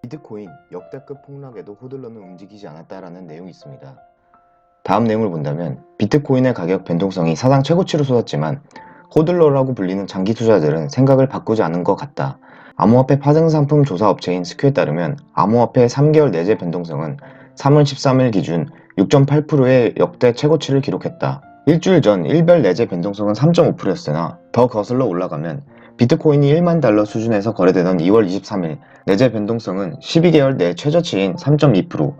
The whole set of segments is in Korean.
비트코인 역대급 폭락에도 호들러는 움직이지 않았다라는 내용이 있습니다. 다음 내용을 본다면 비트코인의 가격 변동성이 사상 최고치로 쏟았지만 호들러라고 불리는 장기 투자자들은 생각을 바꾸지 않은 것 같다. 암호화폐 파생상품 조사 업체인 스큐에 따르면 암호화폐의 3개월 내재 변동성은 3월 13일 기준 6.8%의 역대 최고치를 기록했다. 일주일 전 일별 내재 변동성은 3.5%였으나 더 거슬러 올라가면 비트코인이 1만 달러 수준에서 거래되던 2월 23일 내재 변동성은 12개월 내 최저치인 3.2%,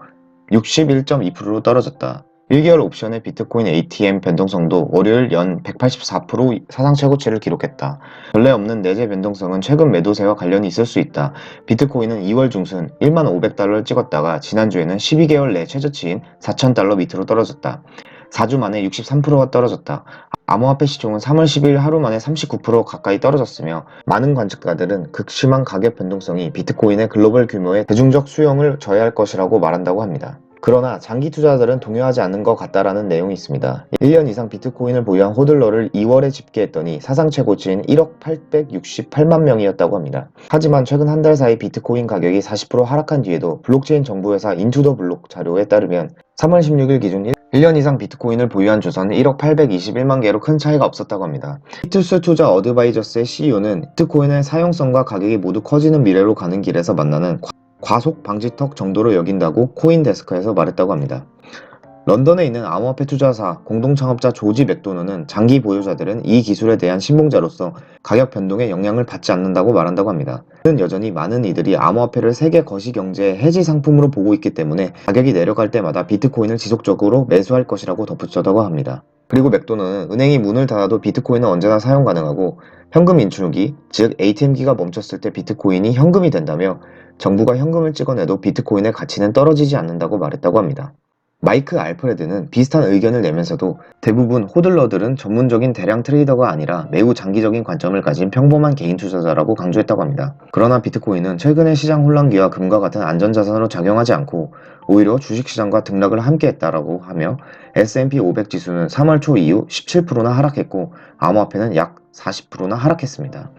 61.2%로 떨어졌다. 1개월 옵션의 비트코인 ATM 변동성도 월요일 연 184% 사상 최고치를 기록했다. 전례 없는 내재 변동성은 최근 매도세와 관련이 있을 수 있다. 비트코인은 2월 중순 1만 500달러를 찍었다가 지난주에는 12개월 내 최저치인 4,000달러 밑으로 떨어졌다. 4주 만에 63%가 떨어졌다. 암호화폐 시총은 3월 10일 하루 만에 39% 가까이 떨어졌으며 많은 관측가들은 극심한 가격 변동성이 비트코인의 글로벌 규모의 대중적 수용을 저해할 것이라고 말한다고 합니다. 그러나 장기 투자자들은 동요하지 않는 것 같다라는 내용이 있습니다. 1년 이상 비트코인을 보유한 호들러를 2월에 집계했더니 사상 최고치인 1억 868만 명이었다고 합니다. 하지만 최근 한 달 사이 비트코인 가격이 40% 하락한 뒤에도 블록체인 정보회사 인투더블록 자료에 따르면 3월 16일 기준 1년 이상 비트코인을 보유한 주선은 1억 821만 개로 큰 차이가 없었다고 합니다. 히투스 투자 어드바이저스의 CEO는 비트코인의 사용성과 가격이 모두 커지는 미래로 가는 길에서 만나는 과속 방지턱 정도로 여긴다고 코인데스크에서 말했다고 합니다. 런던에 있는 암호화폐 투자사 공동창업자 조지 맥도너는 장기 보유자들은 이 기술에 대한 신봉자로서 가격 변동에 영향을 받지 않는다고 말한다고 합니다. 그는 여전히 많은 이들이 암호화폐를 세계 거시경제의 해지 상품으로 보고 있기 때문에 가격이 내려갈 때마다 비트코인을 지속적으로 매수할 것이라고 덧붙였다고 합니다. 그리고 맥도너는 은행이 문을 닫아도 비트코인은 언제나 사용 가능하고 현금 인출기, 즉 ATM기가 멈췄을 때 비트코인이 현금이 된다며 정부가 현금을 찍어내도 비트코인의 가치는 떨어지지 않는다고 말했다고 합니다. 마이크 알프레드는 비슷한 의견을 내면서도 대부분 호들러들은 전문적인 대량 트레이더가 아니라 매우 장기적인 관점을 가진 평범한 개인 투자자라고 강조했다고 합니다. 그러나 비트코인은 최근의 시장 혼란기와 금과 같은 안전자산으로 작용하지 않고 오히려 주식시장과 등락을 함께했다라고 하며 S&P 500 지수는 3월 초 이후 17%나 하락했고 암호화폐는 약 40%나 하락했습니다.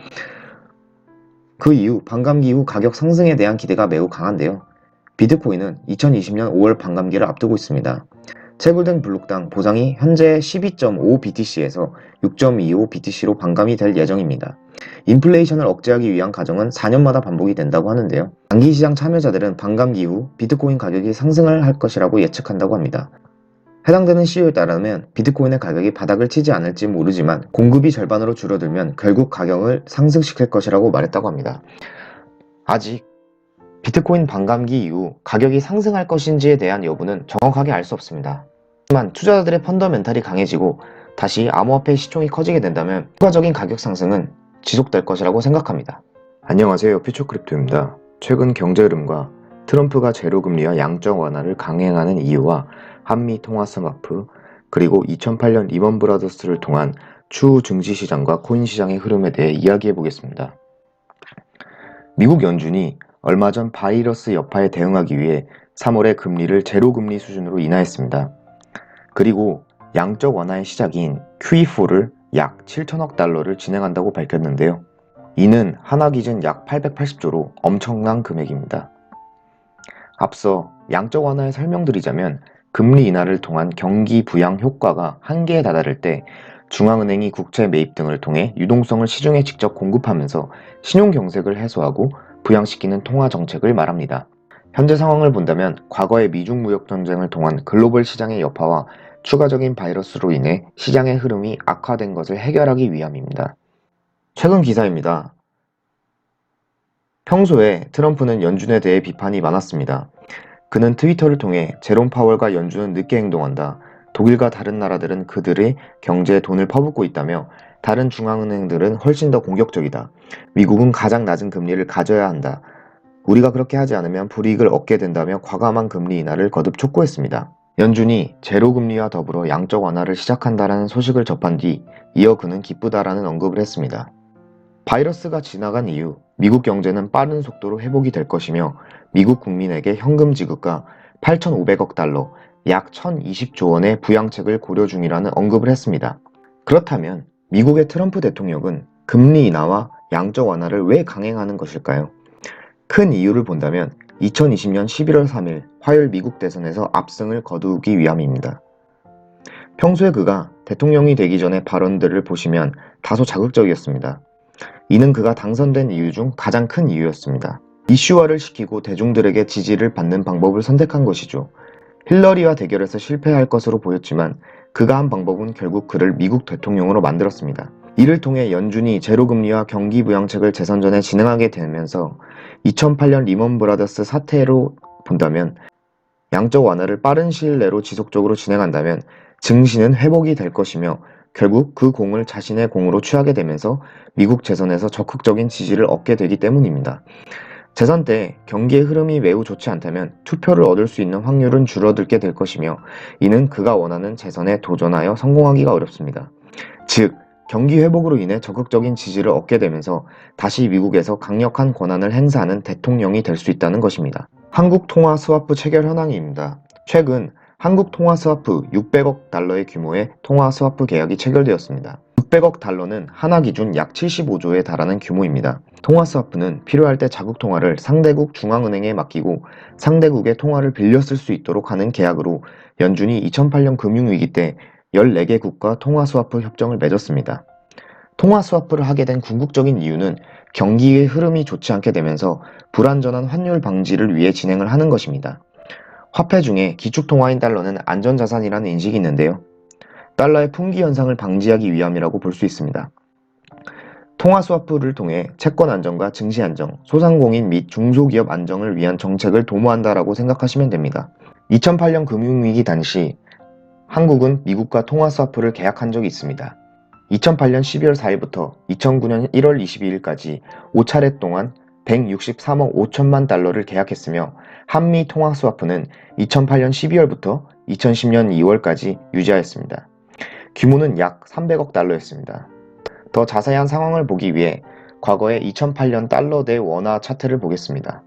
그 이후 반감기 이후 가격 상승에 대한 기대가 매우 강한데요. 비트코인은 2020년 5월 반감기를 앞두고 있습니다. 채굴된 블록당 보상이 현재 12.5BTC에서 6.25BTC로 반감이 될 예정입니다. 인플레이션을 억제하기 위한 과정은 4년마다 반복이 된다고 하는데요. 장기시장 참여자들은 반감기 이후 비트코인 가격이 상승을 할 것이라고 예측한다고 합니다. 해당되는 CEO에 따르면 비트코인의 가격이 바닥을 치지 않을지 모르지만 공급이 절반으로 줄어들면 결국 가격을 상승시킬 것이라고 말했다고 합니다. 아직 비트코인 반감기 이후 가격이 상승할 것인지에 대한 여부는 정확하게 알 수 없습니다. 하지만 투자자들의 펀더멘탈이 강해지고 다시 암호화폐 시총이 커지게 된다면 추가적인 가격 상승은 지속될 것이라고 생각합니다. 안녕하세요, 퓨처크립토입니다. 최근 경제 흐름과 트럼프가 제로금리와 양적 완화를 강행하는 이유와 한미 통화 스와프 그리고 2008년 리먼 브라더스를 통한 추후 증시시장과 코인시장의 흐름에 대해 이야기해 보겠습니다. 미국 연준이 얼마 전 바이러스 여파에 대응하기 위해 3월에 금리를 제로금리 수준으로 인하했습니다. 그리고 양적 완화의 시작인 QE4를 약 7천억 달러를 진행한다고 밝혔는데요. 이는 하나 기준 약 880조로 엄청난 금액입니다. 앞서 양적 완화를 설명드리자면 금리 인하를 통한 경기 부양 효과가 한계에 다다를 때 중앙은행이 국채 매입 등을 통해 유동성을 시중에 직접 공급하면서 신용 경색을 해소하고 부양시키는 통화 정책을 말합니다. 현재 상황을 본다면 과거의 미중 무역 전쟁을 통한 글로벌 시장의 여파와 추가적인 바이러스로 인해 시장의 흐름이 악화된 것을 해결하기 위함입니다. 최근 기사입니다. 평소에 트럼프는 연준에 대해 비판이 많았습니다. 그는 트위터를 통해 제롬 파월과 연준은 늦게 행동한다. 독일과 다른 나라들은 그들의 경제에 돈을 퍼붓고 있다며 다른 중앙은행들은 훨씬 더 공격적이다. 미국은 가장 낮은 금리를 가져야 한다. 우리가 그렇게 하지 않으면 불이익을 얻게 된다며 과감한 금리 인하를 거듭 촉구했습니다. 연준이 제로금리와 더불어 양적 완화를 시작한다라는 소식을 접한 뒤 이어 그는 기쁘다라는 언급을 했습니다. 바이러스가 지나간 이후 미국 경제는 빠른 속도로 회복이 될 것이며 미국 국민에게 현금 지급과 8,500억 달러, 약 1,020조 원의 부양책을 고려 중이라는 언급을 했습니다. 그렇다면 미국의 트럼프 대통령은 금리 인하와 양적 완화를 왜 강행하는 것일까요? 큰 이유를 본다면 2020년 11월 3일 화요일 미국 대선에서 압승을 거두기 위함입니다. 평소에 그가 대통령이 되기 전에 발언들을 보시면 다소 자극적이었습니다. 이는 그가 당선된 이유 중 가장 큰 이유였습니다. 이슈화를 시키고 대중들에게 지지를 받는 방법을 선택한 것이죠. 힐러리와 대결해서 실패할 것으로 보였지만 그가 한 방법은 결국 그를 미국 대통령으로 만들었습니다. 이를 통해 연준이 제로금리와 경기부양책을 재선 전에 진행하게 되면서 2008년 리먼 브라더스 사태로 본다면 양적 완화를 빠른 시일 내로 지속적으로 진행한다면 증시는 회복이 될 것이며 결국 그 공을 자신의 공으로 취하게 되면서 미국 재선에서 적극적인 지지를 얻게 되기 때문입니다. 재선 때 경기의 흐름이 매우 좋지 않다면 투표를 얻을 수 있는 확률은 줄어들게 될 것이며 이는 그가 원하는 재선에 도전하여 성공하기가 어렵습니다. 즉, 경기 회복으로 인해 적극적인 지지를 얻게 되면서 다시 미국에서 강력한 권한을 행사하는 대통령이 될 수 있다는 것입니다. 한국 통화 스와프 체결 현황입니다. 최근 한국 통화 스와프 600억 달러의 규모의 통화 스와프 계약이 체결되었습니다. 600억 달러는 하나 기준 약 75조에 달하는 규모입니다. 통화 스와프는 필요할 때 자국 통화를 상대국 중앙은행에 맡기고 상대국의 통화를 빌려 쓸 수 있도록 하는 계약으로 연준이 2008년 금융위기 때 14개 국가 통화 스와프 협정을 맺었습니다. 통화 스와프를 하게 된 궁극적인 이유는 경기의 흐름이 좋지 않게 되면서 불안전한 환율 방지를 위해 진행을 하는 것입니다. 화폐 중에 기축통화인 달러는 안전자산이라는 인식이 있는데요. 달러의 풍기 현상을 방지하기 위함이라고 볼 수 있습니다. 통화 스와프를 통해 채권 안정과 증시 안정, 소상공인 및 중소기업 안정을 위한 정책을 도모한다라고 생각하시면 됩니다. 2008년 금융위기 당시 한국은 미국과 통화 스와프를 계약한 적이 있습니다. 2008년 12월 4일부터 2009년 1월 22일까지 5차례 동안 163억 5천만 달러를 계약했으며 한미 통화 스와프는 2008년 12월부터 2010년 2월까지 유지하였습니다. 규모는 약 300억 달러였습니다. 더 자세한 상황을 보기 위해 과거의 2008년 달러 대 원화 차트를 보겠습니다.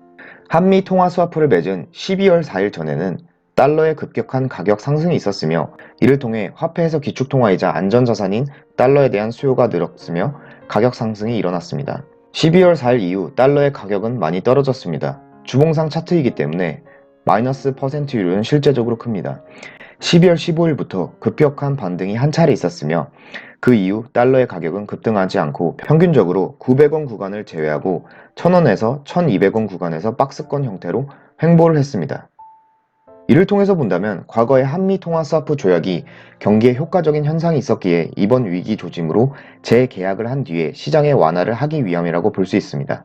한미 통화 스와프를 맺은 12월 4일 전에는 달러의 급격한 가격 상승이 있었으며 이를 통해 화폐에서 기축통화이자 안전자산인 달러에 대한 수요가 늘었으며 가격 상승이 일어났습니다. 12월 4일 이후 달러의 가격은 많이 떨어졌습니다. 주봉상 차트이기 때문에 마이너스 %율은 실제적으로 큽니다. 12월 15일부터 급격한 반등이 한 차례 있었으며 그 이후 달러의 가격은 급등하지 않고 평균적으로 900원 구간을 제외하고 1000원에서 1200원 구간에서 박스권 형태로 횡보를 했습니다. 이를 통해서 본다면 과거의 한미 통화 스와프 조약이 경기에 효과적인 현상이 있었기에 이번 위기 조짐으로 재계약을 한 뒤에 시장의 완화를 하기 위함이라고 볼 수 있습니다.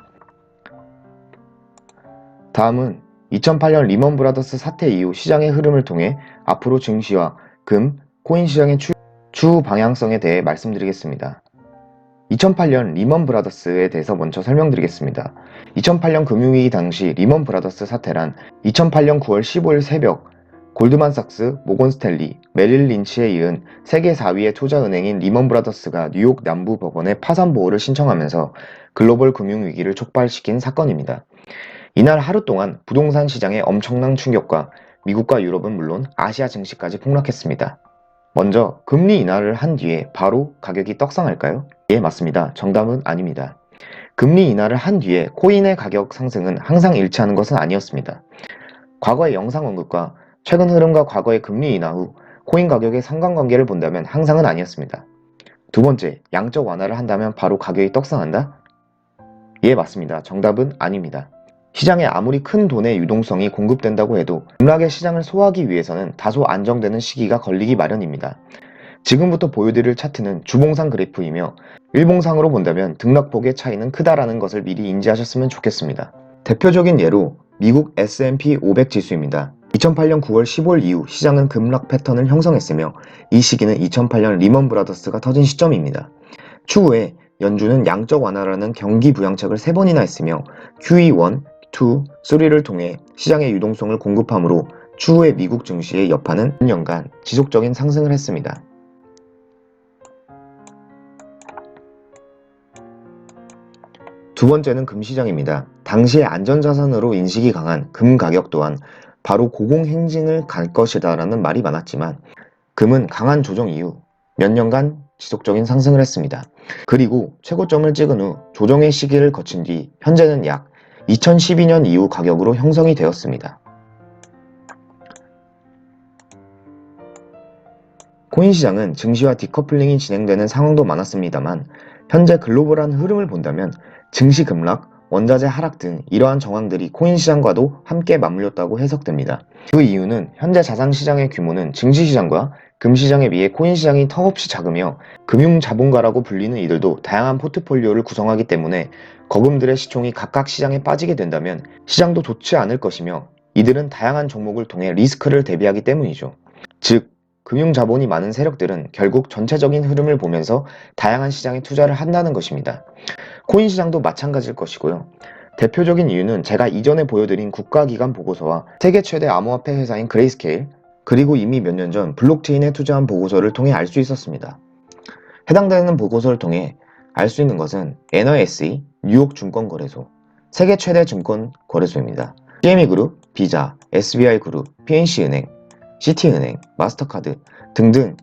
다음은 2008년 리먼 브라더스 사태 이후 시장의 흐름을 통해 앞으로 증시와 금, 코인 시장의 추후 방향성에 대해 말씀드리겠습니다. 2008년 리먼 브라더스에 대해서 먼저 설명드리겠습니다. 2008년 금융위기 당시 리먼 브라더스 사태란 2008년 9월 15일 새벽 골드만삭스, 모건 스탠리, 메릴 린치에 이은 세계 4위의 투자은행인 리먼 브라더스가 뉴욕 남부 법원에 파산 보호를 신청하면서 글로벌 금융위기를 촉발시킨 사건입니다. 이날 하루 동안 부동산 시장에 엄청난 충격과 미국과 유럽은 물론 아시아 증시까지 폭락했습니다. 먼저 금리 인하를 한 뒤에 바로 가격이 떡상할까요? 예, 맞습니다. 정답은 아닙니다. 금리 인하를 한 뒤에 코인의 가격 상승은 항상 일치하는 것은 아니었습니다. 과거의 영상 언급과 최근 흐름과 과거의 금리 인하 후 코인 가격의 상관관계를 본다면 항상은 아니었습니다. 두 번째, 양적 완화를 한다면 바로 가격이 떡상한다? 예, 맞습니다. 정답은 아닙니다. 시장에 아무리 큰 돈의 유동성이 공급된다고 해도 급락의 시장을 소화하기 위해서는 다소 안정되는 시기가 걸리기 마련입니다. 지금부터 보여드릴 차트는 주봉상 그래프이며 일봉상으로 본다면 등락폭의 차이는 크다라는 것을 미리 인지하셨으면 좋겠습니다. 대표적인 예로 미국 S&P 500 지수입니다. 2008년 9월 15일 이후 시장은 급락 패턴을 형성했으며 이 시기는 2008년 리먼 브라더스가 터진 시점입니다. 추후에 연준은 양적 완화라는 경기 부양책을 3번이나 했으며 QE1, 2, 3를 통해 시장의 유동성을 공급하므로 추후에 미국 증시의 여파는 1년간 지속적인 상승을 했습니다. 두 번째는 금시장입니다. 당시의 안전자산으로 인식이 강한 금 가격 또한 바로 고공행진을 갈 것이다 라는 말이 많았지만 금은 강한 조정 이후 몇 년간 지속적인 상승을 했습니다. 그리고 최고점을 찍은 후 조정의 시기를 거친 뒤 현재는 약 2012년 이후 가격으로 형성이 되었습니다. 코인 시장은 증시와 디커플링이 진행되는 상황도 많았습니다만 현재 글로벌한 흐름을 본다면 증시 급락, 원자재 하락 등 이러한 정황들이 코인 시장과도 함께 맞물렸다고 해석됩니다. 그 이유는 현재 자산 시장의 규모는 증시 시장과 금 시장에 비해 코인 시장이 턱없이 작으며 금융 자본가라고 불리는 이들도 다양한 포트폴리오를 구성하기 때문에 거금들의 시총이 각각 시장에 빠지게 된다면 시장도 좋지 않을 것이며 이들은 다양한 종목을 통해 리스크를 대비하기 때문이죠. 즉, 금융 자본이 많은 세력들은 결국 전체적인 흐름을 보면서 다양한 시장에 투자를 한다는 것입니다. 코인 시장도 마찬가지일 것이고요. 대표적인 이유는 제가 이전에 보여드린 국가기관 보고서와 세계 최대 암호화폐 회사인 그레이스케일, 그리고 이미 몇 년 전 블록체인에 투자한 보고서를 통해 알 수 있었습니다. 해당되는 보고서를 통해 알 수 있는 것은 NYSE, 뉴욕 증권거래소, 세계 최대 증권 거래소입니다. CME 그룹, 비자, SBI그룹, PNC은행, 시티은행, 마스터카드 등등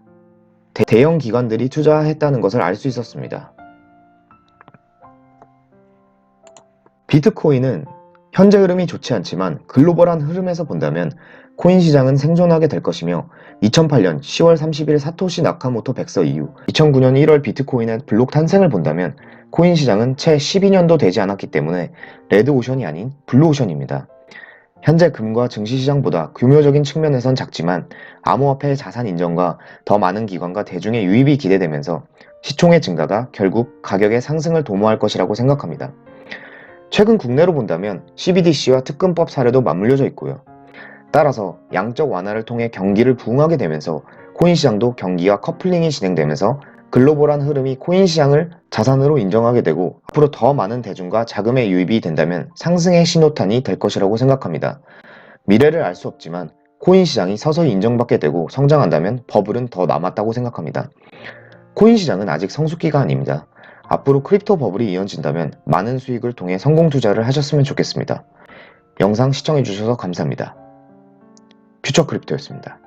대형 기관들이 투자했다는 것을 알 수 있었습니다. 비트코인은 현재 흐름이 좋지 않지만 글로벌한 흐름에서 본다면 코인 시장은 생존하게 될 것이며 2008년 10월 30일 사토시 나카모토 백서 이후 2009년 1월 비트코인의 블록 탄생을 본다면 코인 시장은 채 12년도 되지 않았기 때문에 레드오션이 아닌 블루오션입니다. 현재 금과 증시 시장보다 규모적인 측면에선 작지만 암호화폐의 자산 인정과 더 많은 기관과 대중의 유입이 기대되면서 시총의 증가가 결국 가격의 상승을 도모할 것이라고 생각합니다. 최근 국내로 본다면 CBDC와 특금법 사례도 맞물려져 있고요. 따라서 양적 완화를 통해 경기를 부흥하게 되면서 코인 시장도 경기와 커플링이 진행되면서 글로벌한 흐름이 코인 시장을 자산으로 인정하게 되고 앞으로 더 많은 대중과 자금의 유입이 된다면 상승의 신호탄이 될 것이라고 생각합니다. 미래를 알 수 없지만 코인 시장이 서서히 인정받게 되고 성장한다면 버블은 더 남았다고 생각합니다. 코인 시장은 아직 성숙기가 아닙니다. 앞으로 크립토 버블이 이어진다면 많은 수익을 통해 성공 투자를 하셨으면 좋겠습니다. 영상 시청해주셔서 감사합니다. 퓨처크립토였습니다.